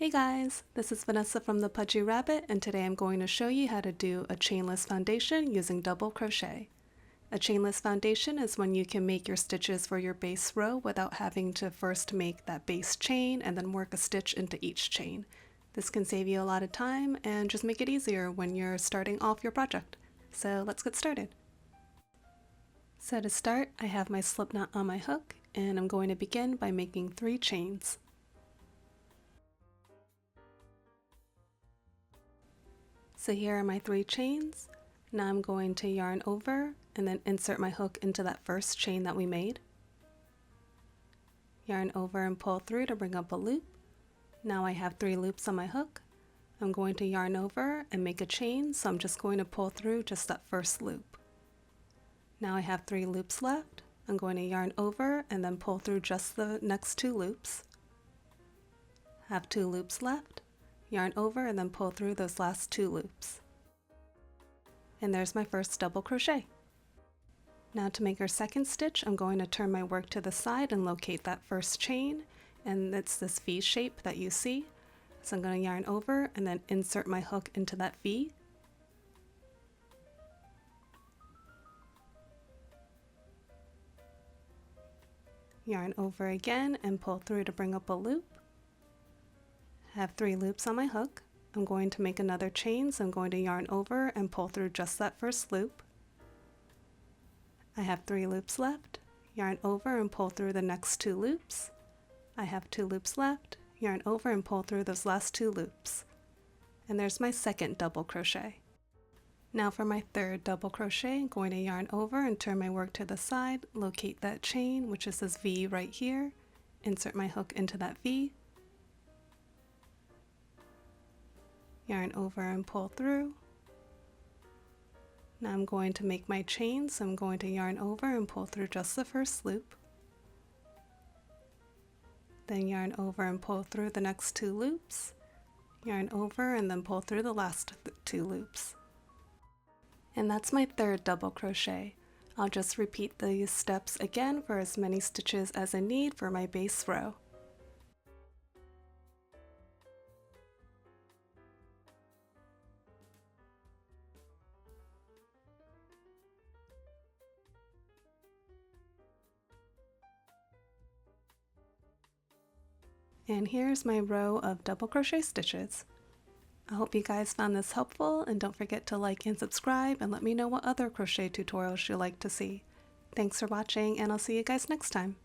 Hey guys, this is Vanessa from the Pudgy Rabbit, and today I'm going to show you how to do a chainless foundation using double crochet. A chainless foundation is when you can make your stitches for your base row without having to first make that base chain and then work a stitch into each chain. This can save you a lot of time and just make it easier when you're starting off your project. So let's get started. So to start, I have my slip knot on my hook, and I'm going to begin by making 3 chains. So here are my 3 chains. Now I'm going to yarn over and then insert my hook into that first chain that we made. Yarn over and pull through to bring up a loop. Now I have 3 loops on my hook. I'm going to yarn over and make a chain, so I'm just going to pull through just that first loop. Now I have 3 loops left. I'm going to yarn over and then pull through just the next 2 loops. Have 2 loops left. Yarn over and then pull through those last 2 loops. And there's my first double crochet. Now to make our second stitch, I'm going to turn my work to the side and locate that first chain, and it's this V shape that you see. So I'm going to yarn over and then insert my hook into that V. Yarn over again and pull through to bring up a loop. Have 3 loops on my hook. I'm going to make another chain, so I'm going to yarn over and pull through just that first loop. I have 3 loops left. Yarn over and pull through the next 2 loops. I have 2 loops left. Yarn over and pull through those last 2 loops. And there's my second double crochet. Now for my third double crochet, I'm going to yarn over and turn my work to the side, locate that chain, which is this V right here, insert my hook into that V. Yarn over and pull through. Now I'm going to make my chain, so I'm going to yarn over and pull through just the first loop. Then yarn over and pull through the next 2 loops. Yarn over and then pull through the last 2 loops. And that's my third double crochet. I'll just repeat these steps again for as many stitches as I need for my base row. And here's my row of double crochet stitches. I hope you guys found this helpful, and don't forget to like and subscribe and let me know what other crochet tutorials you'd like to see. Thanks for watching, and I'll see you guys next time.